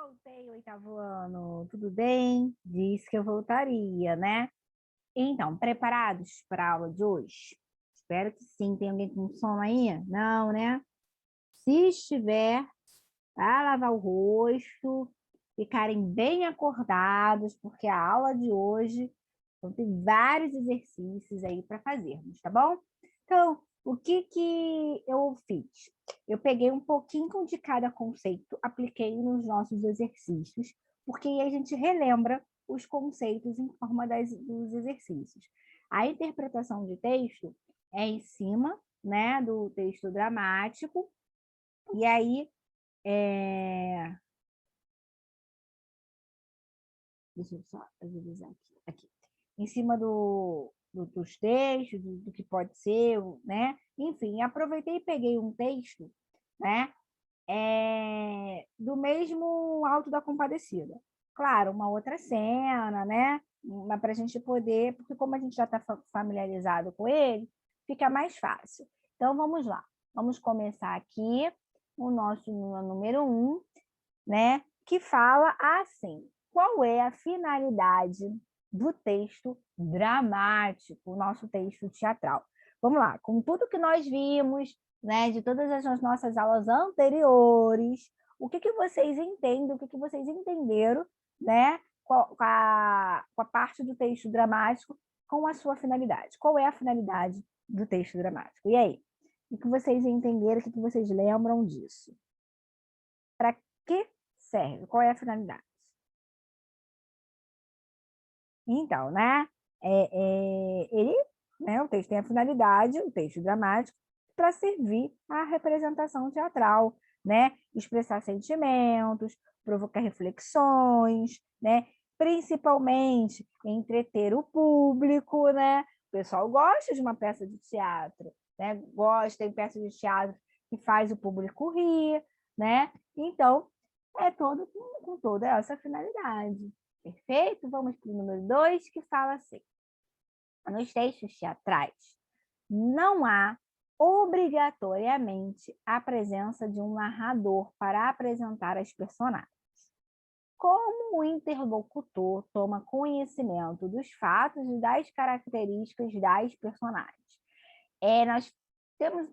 Voltei, oitavo ano, tudo bem? Disse que eu voltaria, né? Então, preparados para a aula de hoje? Espero que sim. Tem alguém com sono aí? Não, né? Se estiver, vai lavar o rosto, ficarem bem acordados, porque a aula de hoje vão ter vários exercícios aí para fazermos, tá bom? Então, o que que eu fiz? Eu peguei um pouquinho de cada conceito, apliquei nos nossos exercícios, porque aí a gente relembra os conceitos em forma dos exercícios. A interpretação de texto é em cima, né, do texto dramático, e aí deixa eu só agilizar aqui. Em cima dos textos, do que pode ser, né? Enfim, aproveitei e peguei um texto, né? Do mesmo Alto da Compadecida. Claro, uma outra cena, né? Mas para a gente poder, porque como a gente já está familiarizado com ele, fica mais fácil. Então, vamos lá. Vamos começar aqui o nosso número 1, né? Que fala assim: qual é a finalidade do texto dramático, o nosso texto teatral? Vamos lá, com tudo que nós vimos, né, de todas as nossas aulas anteriores, o que vocês entendem, o que vocês entenderam, né, com a parte do texto dramático com a sua finalidade? Qual é a finalidade do texto dramático? E aí? O que vocês entenderam, o que vocês lembram disso? Para que serve? Qual é a finalidade? Então, né? Ele, né? O texto tem a finalidade, o texto dramático, para servir à representação teatral, né? Expressar sentimentos, provocar reflexões, né? Principalmente entreter o público, né? O pessoal gosta de uma peça de teatro, né? Gosta, tem peça de teatro que faz o público rir, né? Então, é todo com toda essa finalidade. Perfeito? Vamos para o número 2, que fala assim: nos textos teatrais, não há obrigatoriamente a presença de um narrador para apresentar as personagens. Como o interlocutor toma conhecimento dos fatos e das características das personagens? Nós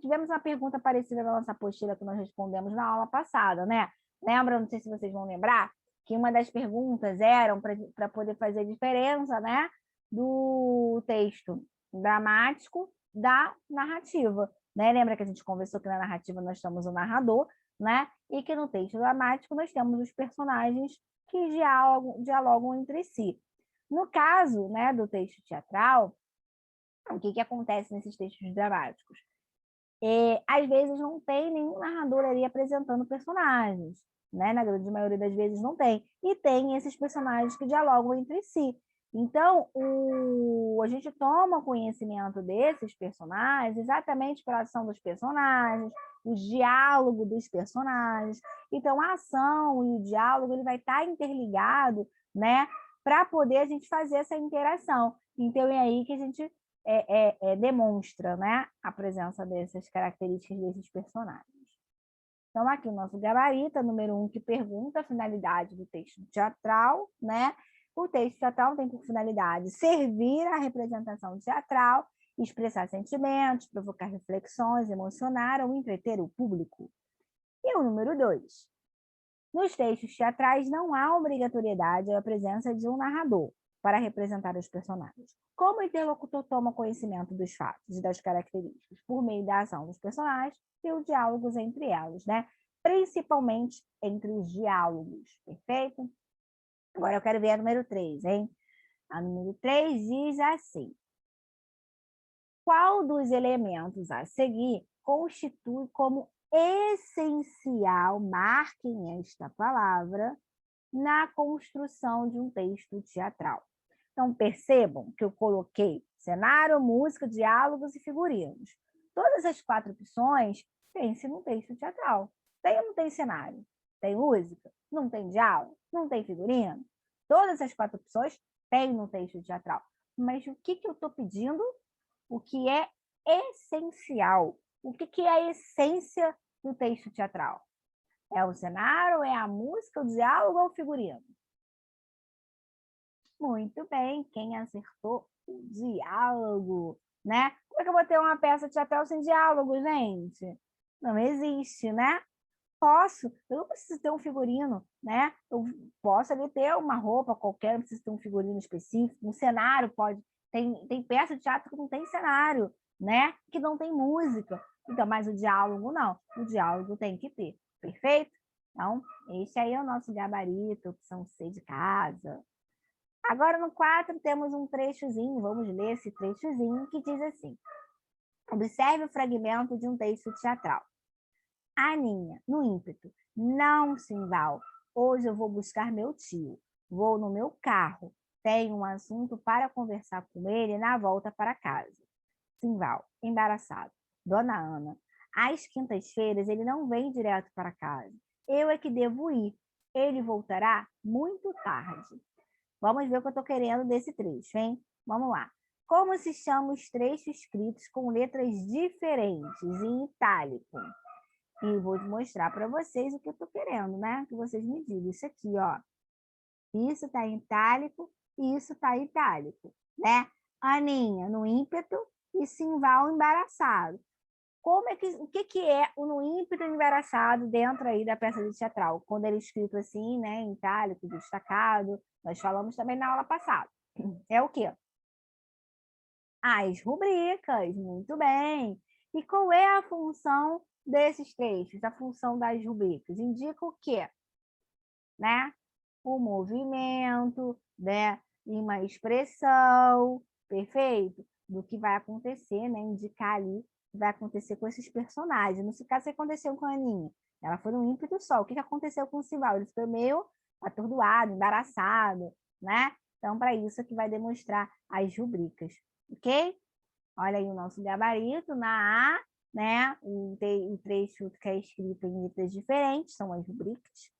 tivemos uma pergunta parecida na nossa apostila que nós respondemos na aula passada, né? Lembra? Não sei se vocês vão lembrar, que uma das perguntas eram para poder fazer diferença, né? Do texto dramático da narrativa, né? Lembra que a gente conversou que na narrativa nós temos o narrador, né? E que no texto dramático nós temos os personagens que dialogam entre si. No caso, né, do texto teatral, o que acontece nesses textos dramáticos? Às vezes não tem nenhum narrador ali apresentando personagens, né? Na grande maioria das vezes não tem. E tem esses personagens que dialogam entre si. Então, a gente toma conhecimento desses personagens exatamente pela ação dos personagens, o diálogo dos personagens. Então, a ação e o diálogo ele vai estar interligado, né? Para poder a gente fazer essa interação. Então, é aí que a gente demonstra, né, a presença dessas características desses personagens. Então, aqui o nosso gabarito, número 1, que pergunta a finalidade do texto teatral, né? O texto teatral tem por finalidade servir à representação teatral, expressar sentimentos, provocar reflexões, emocionar ou entreter o público. E o número 2, nos textos teatrais não há obrigatoriedade a presença de um narrador para representar os personagens. Como o interlocutor toma conhecimento dos fatos e das características por meio da ação dos personagens e os diálogos entre elas, né? Principalmente entre os diálogos, perfeito? Agora eu quero ver a número 3, hein? A número 3 diz assim: qual dos elementos a seguir constitui como essencial, marquem esta palavra, na construção de um texto teatral? Então, percebam que eu coloquei cenário, música, diálogos e figurinos. Todas as 4 opções tem-se no texto teatral. Tem ou não tem cenário? Tem música? Não tem diálogo? Não tem figurino? Todas as 4 opções tem no texto teatral. Mas o que eu estou pedindo? O que é essencial? O que é a essência do texto teatral? É o cenário, é a música, o diálogo ou o figurino? Muito bem, quem acertou o diálogo, né? Como é que eu vou ter uma peça teatral sem diálogo, gente? Não existe, né? Eu não preciso ter um figurino, né? Eu posso ali ter uma roupa qualquer, não preciso ter um figurino específico, um cenário pode. Tem peça de teatro que não tem cenário, né? Que não tem música. Então, mas o diálogo não. O diálogo tem que ter. Perfeito? Então, esse aí é o nosso gabarito, opção C de casa. Agora, no 4, temos um trechozinho, vamos ler esse trechozinho, que diz assim: observe o fragmento de um texto teatral. Aninha, no ímpeto: não, Simval, hoje eu vou buscar meu tio. Vou no meu carro. Tenho um assunto para conversar com ele na volta para casa. Simval, embaraçado: Dona Ana, às quintas-feiras ele não vem direto para casa. Eu é que devo ir. Ele voltará muito tarde. Vamos ver o que eu estou querendo desse trecho, hein? Vamos lá. Como se chamam os trechos escritos com letras diferentes, em itálico? E vou mostrar para vocês o que eu estou querendo, né? Que vocês me digam. Isso aqui, ó. Isso está em itálico e isso está em itálico, né? Aninha no ímpeto e Simval embaraçado. O que é o no ímpeto embaraçado dentro aí da peça de teatral? Quando ele é escrito assim, né, em itálico, destacado, nós falamos também na aula passada. É o quê? As rubricas, muito bem. E qual é a função desses trechos? A função das rubricas indica o quê? Né? O movimento, né? E uma expressão, perfeito? Do que vai acontecer, né? Indicar ali o que vai acontecer com esses personagens. Nesse caso, o que aconteceu com a Aninha? Ela foi um ímpeto só. O que aconteceu com o Sival? Ele ficou meio atordoado, embaraçado, né? Então, para isso que vai demonstrar as rubricas, ok? Olha aí o nosso gabarito na A, né? O trecho que é escrito em letras diferentes, são as rubricas,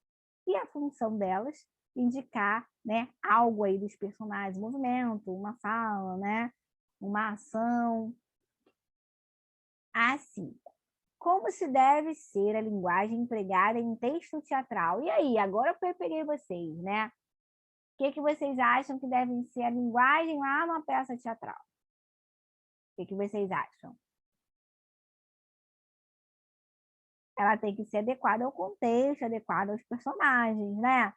e a função delas indicar, né, algo aí dos personagens, movimento, uma fala, né? Uma ação. Assim, como se deve ser a linguagem empregada em texto teatral? E aí, agora eu peguei vocês, né? O que vocês acham que deve ser a linguagem lá numa peça teatral? O que vocês acham? Ela tem que ser adequada ao contexto, adequada aos personagens, né?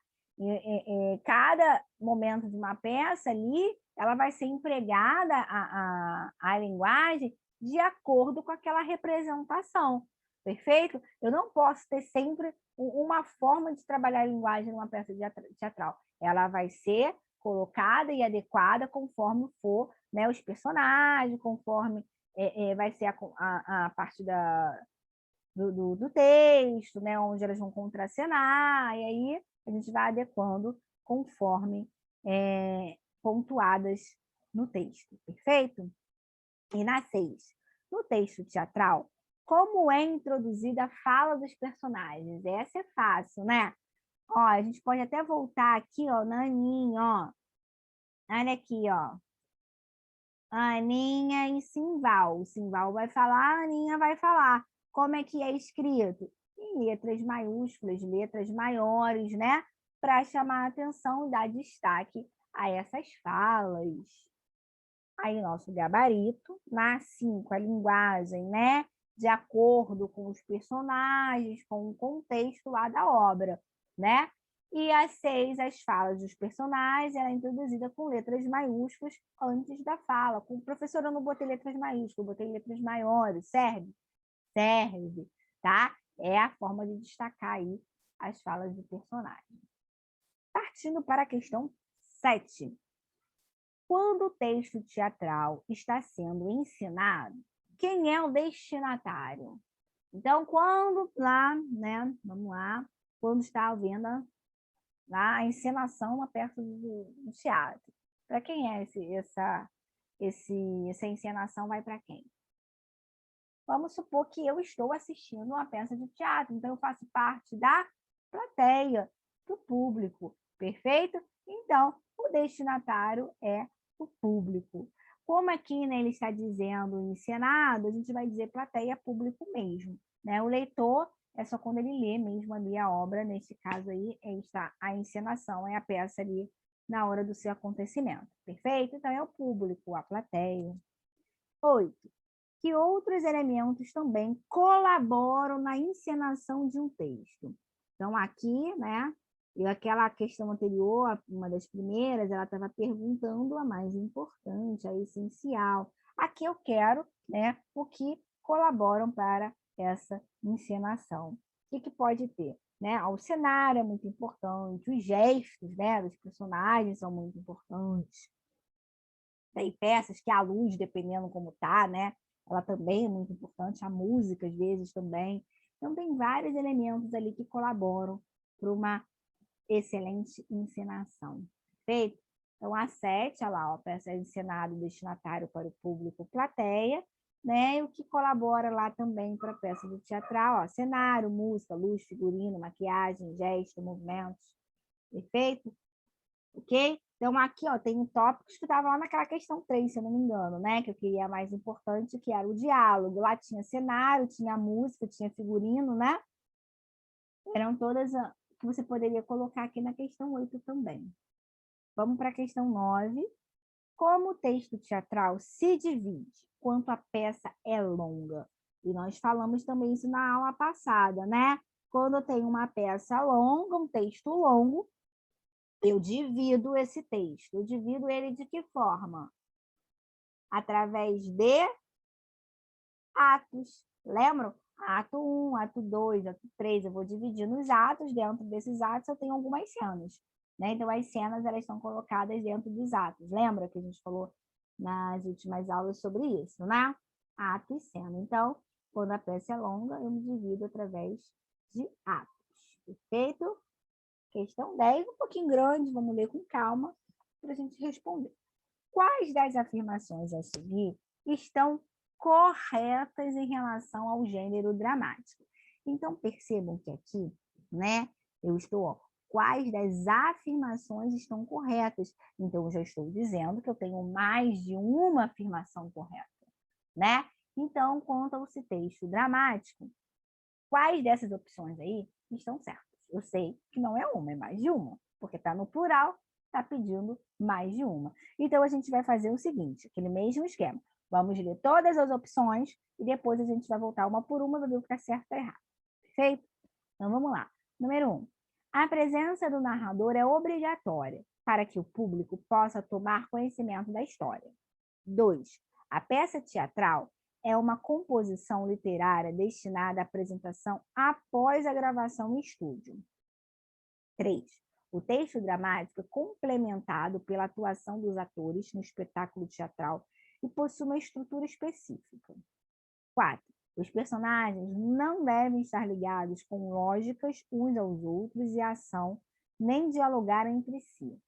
Cada momento de uma peça ali, ela vai ser empregada a linguagem de acordo com aquela representação, perfeito? Eu não posso ter sempre uma forma de trabalhar a linguagem numa peça teatral. Ela vai ser colocada e adequada conforme for, né, os personagens, conforme vai ser a parte do texto, né, onde elas vão contracenar, e aí a gente vai adequando conforme pontuadas no texto, perfeito? E na 6, no texto teatral, como é introduzida a fala dos personagens? Essa é fácil, né? Ó, a gente pode até voltar aqui, ó, na Aninha, ó. Olha aqui, ó. Aninha e Simval. O Simval vai falar, a Aninha vai falar. Como é que é escrito? Em letras maiúsculas, letras maiores, né? Para chamar a atenção e dar destaque a essas falas. Aí, nosso gabarito, na 5, a linguagem, né? De acordo com os personagens, com o contexto lá da obra, né? E a 6, as falas dos personagens, ela é introduzida com letras maiúsculas antes da fala. Com o professor, eu não botei letras maiúsculas, eu botei letras maiores. Serve? Serve, tá? É a forma de destacar aí as falas do personagem. Partindo para a questão 7. Quando o texto teatral está sendo ensinado, quem é o destinatário? Então, quando lá, né, vamos lá, quando está havendo lá a encenação, uma peça do teatro, para quem é essa encenação vai para quem? Vamos supor que eu estou assistindo uma peça de teatro, então eu faço parte da plateia, do público, perfeito? Então, o destinatário é o público. Como aqui, né, ele está dizendo encenado, a gente vai dizer plateia, público mesmo, né? O leitor é só quando ele lê mesmo ali a obra, neste caso aí, está a encenação, é a peça ali na hora do seu acontecimento, perfeito? Então, é o público, a plateia. 8. Que outros elementos também colaboram na encenação de um texto. Então, aqui, né, e aquela questão anterior, uma das primeiras, ela estava perguntando a mais importante, a essencial. Aqui eu quero, né, o que colaboram para essa encenação. O que pode ter? Né? O cenário é muito importante, os gestos, né, dos personagens são muito importantes. Tem peças que a luz, dependendo como tá, né, ela também é muito importante, a música às vezes também. Então tem vários elementos ali que colaboram para uma excelente encenação. Perfeito? Então, a 7, olha lá, ó, peça encenado destinatário para o público plateia, né? E o que colabora lá também para a peça do teatral, ó, cenário, música, luz, figurino, maquiagem, gesto, movimentos. Perfeito? Ok? Então, aqui, ó, tem um tópico que estava lá naquela questão 3, se eu não me engano, né? Que eu queria mais importante, que era o diálogo. Lá tinha cenário, tinha música, tinha figurino, né? Eram todas que você poderia colocar aqui na questão 8 também. Vamos para a questão 9. Como o texto teatral se divide quanto a peça é longa? E nós falamos também isso na aula passada, né? Quando eu tenho uma peça longa, um texto longo, eu divido esse texto. Eu divido ele de que forma? Através de atos. Lembram? Ato 1, ato 2, ato 3. Eu vou dividindo os atos. Dentro desses atos eu tenho algumas cenas. Né? Então, as cenas elas estão colocadas dentro dos atos. Lembra que a gente falou nas últimas aulas sobre isso, né? Ato e cena. Então, quando a peça é longa, eu me divido através de atos. Perfeito? Questão 10, um pouquinho grande, vamos ler com calma para a gente responder. Quais das afirmações a seguir estão corretas em relação ao gênero dramático? Então, percebam que aqui, né, eu estou, ó, quais das afirmações estão corretas? Então, eu já estou dizendo que eu tenho mais de uma afirmação correta, né? Então, quanto ao texto dramático, quais dessas opções aí estão certas? Eu sei que não é uma, é mais de uma, porque está no plural, está pedindo mais de uma. Então, a gente vai fazer o seguinte, aquele mesmo esquema. Vamos ler todas as opções e depois a gente vai voltar uma por uma, para ver o que está certo e errado. Perfeito? Então, vamos lá. Número 1. A presença do narrador é obrigatória para que o público possa tomar conhecimento da história. 2. A peça teatral é uma composição literária destinada à apresentação após a gravação em estúdio. 3. O texto dramático é complementado pela atuação dos atores no espetáculo teatral e possui uma estrutura específica. 4. Os personagens não devem estar ligados com lógicas uns aos outros e a ação, nem dialogar entre si.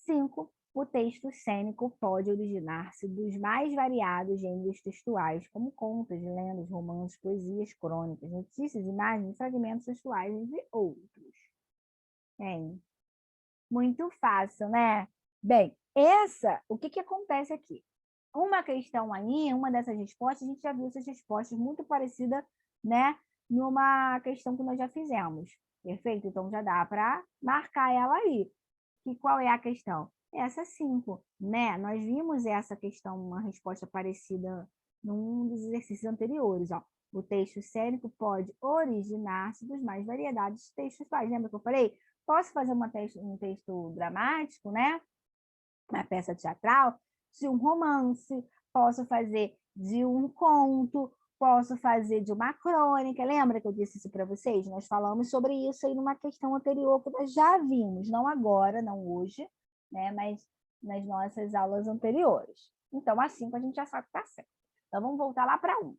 5. O texto cênico pode originar-se dos mais variados gêneros textuais, como contos, lendas, romances, poesias, crônicas, notícias, imagens, fragmentos textuais, entre outros. Bem, muito fácil, né? Bem, o que acontece aqui? Uma questão aí, uma dessas respostas, a gente já viu essas respostas muito parecidas, né? Numa questão que nós já fizemos. Perfeito? Então já dá para marcar ela aí. E qual é a questão? Essa 5, né? Nós vimos essa questão, uma resposta parecida num dos exercícios anteriores, ó. O texto cênico pode originar-se dos mais variedades textuais. Lembra que eu falei? Posso fazer um texto dramático, né? Uma peça teatral, de um romance, posso fazer de um conto, posso fazer de uma crônica. Lembra que eu disse isso para vocês? Nós falamos sobre isso aí numa questão anterior que nós já vimos, não agora, não hoje, né? Mas nas nossas aulas anteriores. Então, assim a gente já sabe que está certo. Então, vamos voltar lá para 1.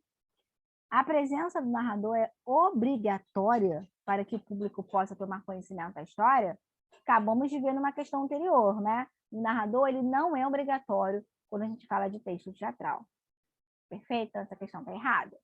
A presença do narrador é obrigatória para que o público possa tomar conhecimento da história? Acabamos de ver numa questão anterior, né? O narrador ele não é obrigatório quando a gente fala de texto teatral. Perfeito? Essa questão está errada.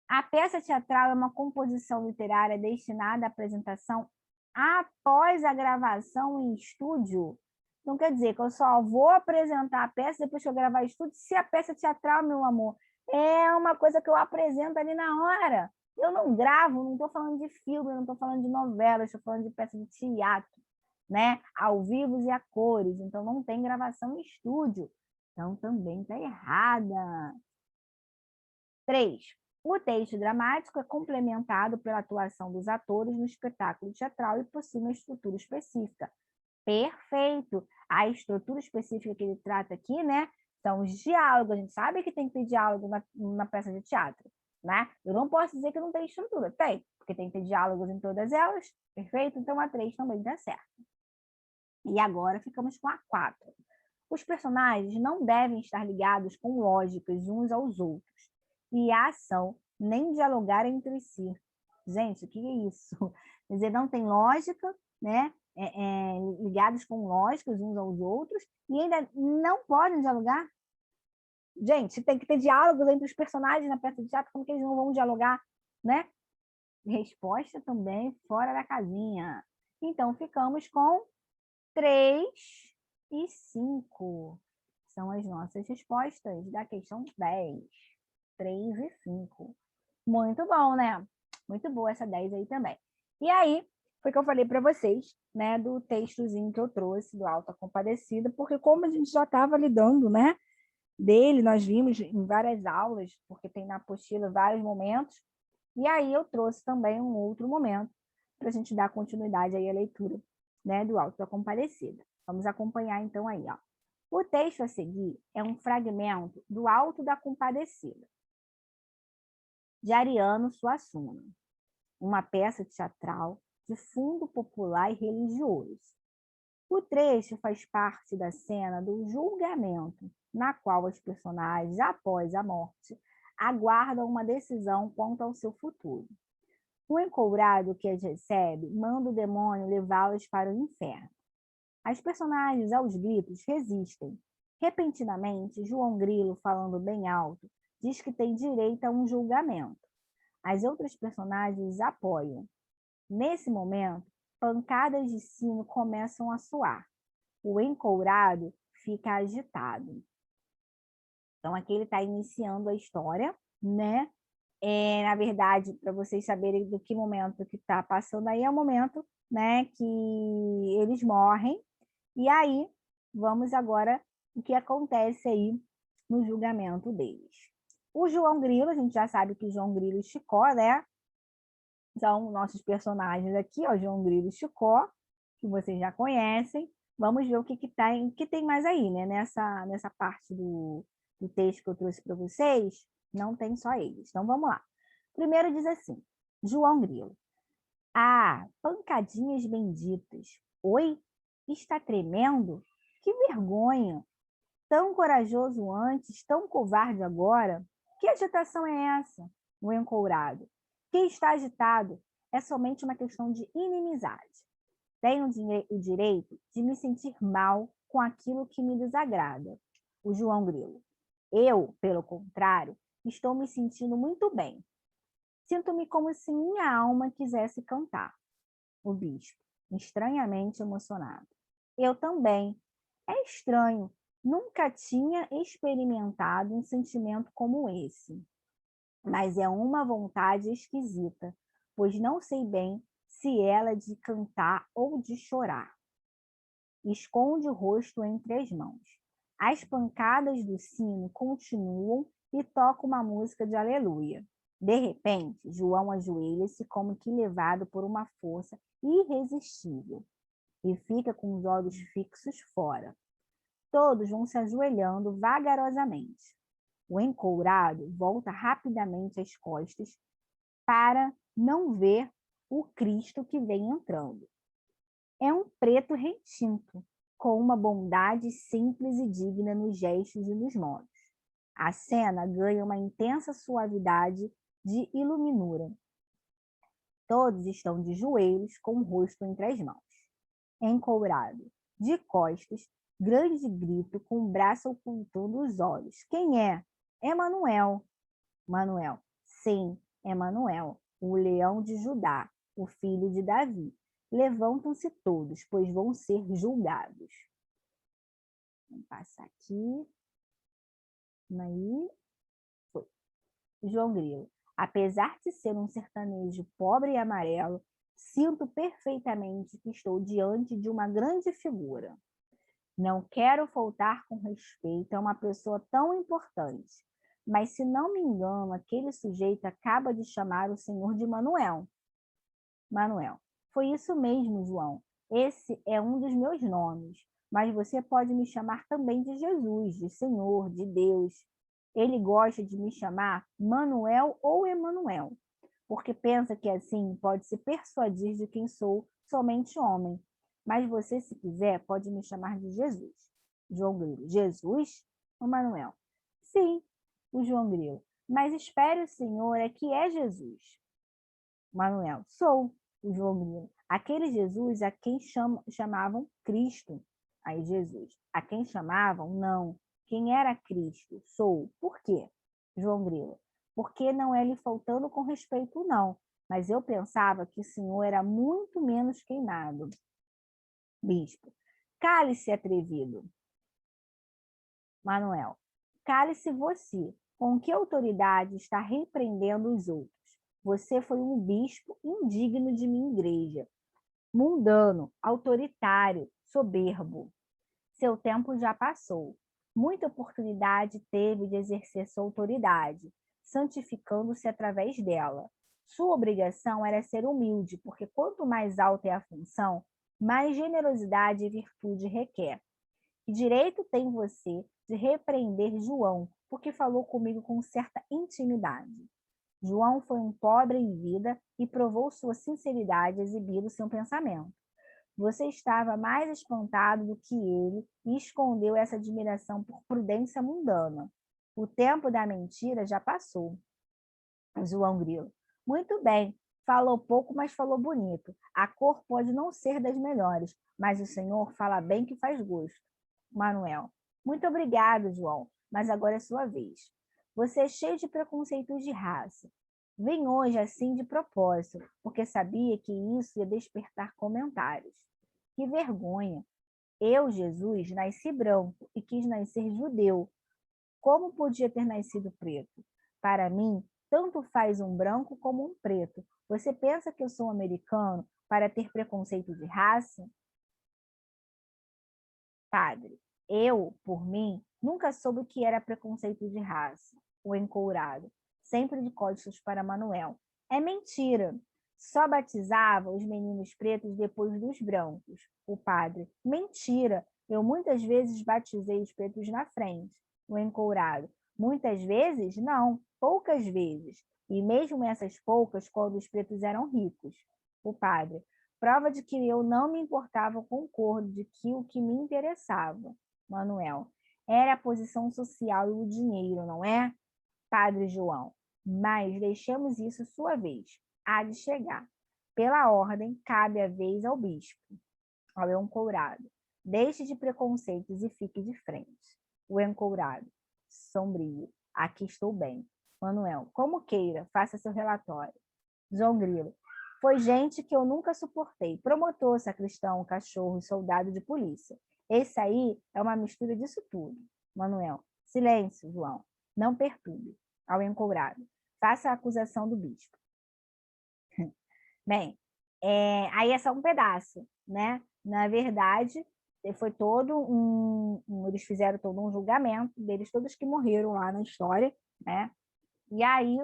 A peça teatral é uma composição literária destinada à apresentação após a gravação em estúdio. Então, quer dizer que eu só vou apresentar a peça depois que eu gravar em estúdio se a peça teatral, meu amor, é uma coisa que eu apresento ali na hora. Eu não gravo, não estou falando de filme, não estou falando de novela, estou falando de peça de teatro, né? Ao vivo e a cores. Então, não tem gravação em estúdio. Então, também está errada. 3. O texto dramático é complementado pela atuação dos atores no espetáculo teatral e possui uma estrutura específica. Perfeito! A estrutura específica que ele trata aqui, né, são os diálogos. A gente sabe que tem que ter diálogo na peça de teatro, né? Eu não posso dizer que não tem estrutura. Tem, porque tem que ter diálogos em todas elas. Perfeito? Então, a 3 também dá certo. E agora ficamos com a 4. Os personagens não devem estar ligados com lógicas uns aos outros e a ação, nem dialogar entre si. Gente, o que é isso? Quer dizer, não tem lógica, né? Ligados com lógicas uns aos outros e ainda não podem dialogar. Gente, tem que ter diálogos entre os personagens na peça de teatro, como que eles não vão dialogar, né? Resposta também fora da casinha. Então, ficamos com 3 e 5. São as nossas respostas da questão 10. 3 e 5. Muito bom, né? Muito boa essa 10 aí também. E aí, foi que eu falei para vocês, né, do textozinho que eu trouxe do Auto da Compadecida, porque como a gente já estava lidando, né, dele, nós vimos em várias aulas, porque tem na apostila vários momentos, e aí eu trouxe também um outro momento para a gente dar continuidade aí à leitura, né, do Auto da Compadecida. Vamos acompanhar então aí, ó. O texto a seguir é um fragmento do Alto da Compadecida, de Ariano Suassuna, uma peça teatral de fundo popular e religioso. O trecho faz parte da cena do julgamento, na qual os personagens, após a morte, aguardam uma decisão quanto ao seu futuro. O encourado que as recebe manda o demônio levá-los para o inferno. As personagens, aos gritos, resistem. Repentinamente, João Grilo, falando bem alto, diz que tem direito a um julgamento. As outras personagens apoiam. Nesse momento, pancadas de sino começam a soar. O encourado fica agitado. Então, aqui ele está iniciando a história, né? Na verdade, para vocês saberem do que momento que está passando aí, é o momento, né, que eles morrem. E aí, vamos agora o que acontece aí no julgamento deles. O João Grilo, a gente já sabe que João Grilo e Chicó, né, são nossos personagens aqui, ó, João Grilo e Chicó, que vocês já conhecem. Vamos ver o que tem mais aí, né, nessa parte do texto que eu trouxe para vocês. Não tem só eles. Então, vamos lá. Primeiro diz assim, João Grilo. Ah, pancadinhas benditas. Oi? Está tremendo? Que vergonha! Tão corajoso antes, tão covarde agora. Que agitação é essa? O encourado. Quem está agitado é somente uma questão de inimizade. Tenho o direito de me sentir mal com aquilo que me desagrada. O João Grilo. Eu, pelo contrário, estou me sentindo muito bem. Sinto-me como se minha alma quisesse cantar. O bispo, estranhamente emocionado. Eu também. É estranho. Nunca tinha experimentado um sentimento como esse. Mas é uma vontade esquisita, pois não sei bem se ela é de cantar ou de chorar. Esconde o rosto entre as mãos. As pancadas do sino continuam e toca uma música de aleluia. De repente, João ajoelha-se como que levado por uma força irresistível e fica com os olhos fixos fora. Todos vão se ajoelhando vagarosamente. O encourado volta rapidamente as costas para não ver o Cristo que vem entrando. É um preto retinto, com uma bondade simples e digna nos gestos e nos modos. A cena ganha uma intensa suavidade de iluminura. Todos estão de joelhos, com o rosto entre as mãos. Encourado, de costas, grande grito, com o braço ocultando os olhos. Quem é? É Manuel. Manuel. Sim, é Manuel, o leão de Judá, o filho de Davi. Levantam-se todos, pois vão ser julgados. Vamos passar aqui. Aí. Foi. João Grilo. Apesar de ser um sertanejo pobre e amarelo, sinto perfeitamente que estou diante de uma grande figura. Não quero faltar com respeito a uma pessoa tão importante, mas se não me engano, aquele sujeito acaba de chamar o senhor de Manuel. Manuel, foi isso mesmo, João. Esse é um dos meus nomes, mas você pode me chamar também de Jesus, de Senhor, de Deus. Ele gosta de me chamar Manuel ou Emanuel, porque pensa que assim pode se persuadir de quem sou somente homem. Mas você, se quiser, pode me chamar de Jesus. João Grilo, Jesus ou Manuel? Sim, o João Grilo. Mas espere, o senhor é que é Jesus. Manuel, sou o João Grilo. Aquele Jesus a quem chamavam Cristo. Aí Jesus, a quem chamavam, não. Quem era Cristo? Sou. Por quê? João Grilo, porque não é lhe faltando com respeito, não. Mas eu pensava que o senhor era muito menos queimado. Bispo, cale-se, atrevido. Manuel, cale-se você. Com que autoridade está repreendendo os outros? Você foi um bispo indigno de minha igreja, mundano, autoritário, soberbo. Seu tempo já passou. Muita oportunidade teve de exercer sua autoridade, santificando-se através dela. Sua obrigação era ser humilde, porque quanto mais alta é a função, mais generosidade e virtude requer. Que direito tem você de repreender João, porque falou comigo com certa intimidade? João foi um pobre em vida e provou sua sinceridade exibindo seu pensamento. Você estava mais espantado do que ele e escondeu essa admiração por prudência mundana. O tempo da mentira já passou. João Grilo. Muito bem. Falou pouco, mas falou bonito. A cor pode não ser das melhores, mas o senhor fala bem que faz gosto. Manuel. Muito obrigado, João, mas agora é sua vez. Você é cheio de preconceitos de raça. Vim hoje assim de propósito, porque sabia que isso ia despertar comentários. Que vergonha! Eu, Jesus, nasci branco e quis nascer judeu. Como podia ter nascido preto? Para mim, tanto faz um branco como um preto. Você pensa que eu sou americano para ter preconceito de raça? Padre, eu, por mim, nunca soube o que era preconceito de raça. O encourado, sempre de costas para Manuel. É mentira. Só batizava os meninos pretos depois dos brancos. O padre, mentira. Eu muitas vezes batizei os pretos na frente. O encourado, muitas vezes? Não, poucas vezes. E mesmo essas poucas, quando os pretos eram ricos. O padre, prova de que eu não me importava com o cor, de que o que me interessava, Manuel, era a posição social e o dinheiro, não é, Padre João? Mas deixamos isso sua vez. Há de chegar. Pela ordem, cabe a vez ao bispo, ao encourado. Deixe de preconceitos e fique de frente. O encourado, sombrio. Aqui estou bem. Manuel, como queira, faça seu relatório. João Grilo, foi gente que eu nunca suportei. Promotor, sacristão, cachorro, soldado de polícia. Esse aí é uma mistura disso tudo. Manuel, silêncio, João. Não perturbe. Ao encobrado, faça a acusação do bispo. Bem, aí é só um pedaço, né? Na verdade, foi eles fizeram todo um julgamento deles, todos que morreram lá na história, né? E aí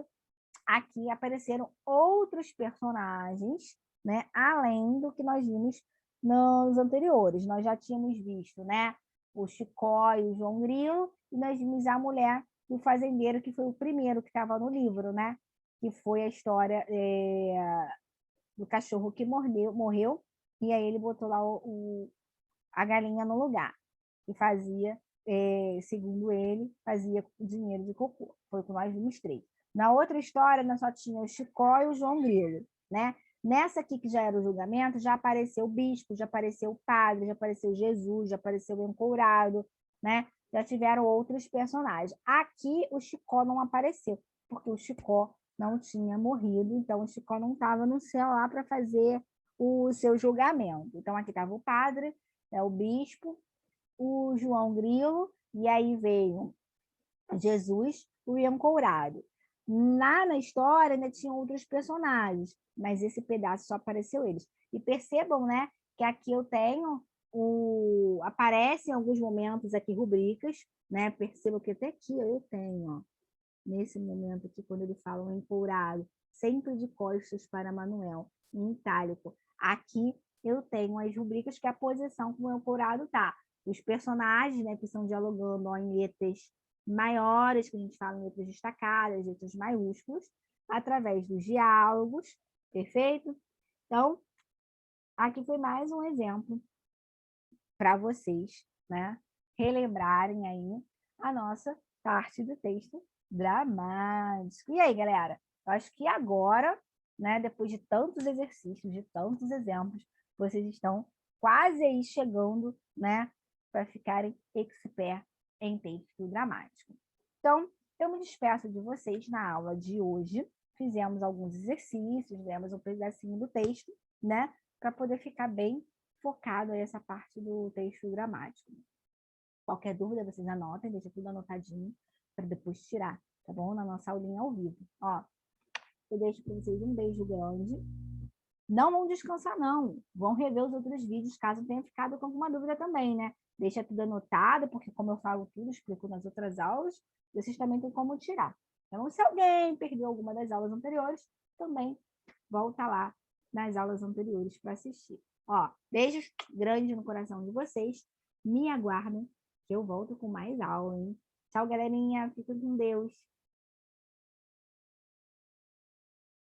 aqui apareceram outros personagens, né, além do que nós vimos nos anteriores. Nós já tínhamos visto, né, o Chicó e o João Grilo, e nós vimos a mulher do fazendeiro, que foi o primeiro que estava no livro, né, que foi a história do cachorro que morreu, e aí ele botou lá a galinha no lugar, e fazia, segundo ele, fazia dinheiro de cocô. Foi o que nós vimos três. Na outra história, nós só tinha o Chicó e o João Grilo, né? Nessa aqui, que já era o julgamento, já apareceu o bispo, já apareceu o padre, já apareceu Jesus, já apareceu o encourado, né? Já tiveram outros personagens. Aqui, o Chicó não apareceu, porque o Chicó não tinha morrido, então o Chicó não estava no céu lá para fazer o seu julgamento. Então, aqui estava o padre, o bispo, o João Grilo, e aí veio Jesus, o encourado. Lá na história ainda tinham outros personagens, mas esse pedaço só apareceu eles. E percebam, né, que aqui eu tenho aparecem em alguns momentos aqui rubricas, né? Percebam que até aqui eu tenho, ó, nesse momento aqui, quando ele fala um empourado, sempre de costas para Manuel, em itálico. Aqui eu tenho as rubricas que é a posição como o empourado tá. Os personagens, né, que estão dialogando ó, em letras maiores, que a gente fala em letras destacadas, letras maiúsculas, através dos diálogos, perfeito? Então, aqui foi mais um exemplo para vocês, né, relembrarem aí a nossa parte do texto dramático. E aí, galera? Eu acho que agora, né, depois de tantos exercícios, de tantos exemplos, vocês estão quase aí chegando, né, para ficarem expert em texto dramático. Então, eu me despeço de vocês na aula de hoje. Fizemos alguns exercícios, demos um pedacinho do texto, né, para poder ficar bem focado nessa parte do texto dramático. Qualquer dúvida, vocês anotem, deixa tudo anotadinho para depois tirar, tá bom? Na nossa aulinha ao vivo. Ó, eu deixo para vocês um beijo grande. Não vão descansar, não. Vão rever os outros vídeos, caso tenha ficado com alguma dúvida também, né? Deixa tudo anotado, porque como eu falo tudo, explico nas outras aulas, vocês também têm como tirar. Então, se alguém perdeu alguma das aulas anteriores, também volta lá nas aulas anteriores para assistir. Ó, beijos grandes no coração de vocês. Me aguardem que eu volto com mais aula, hein? Tchau, galerinha. Fiquem com Deus.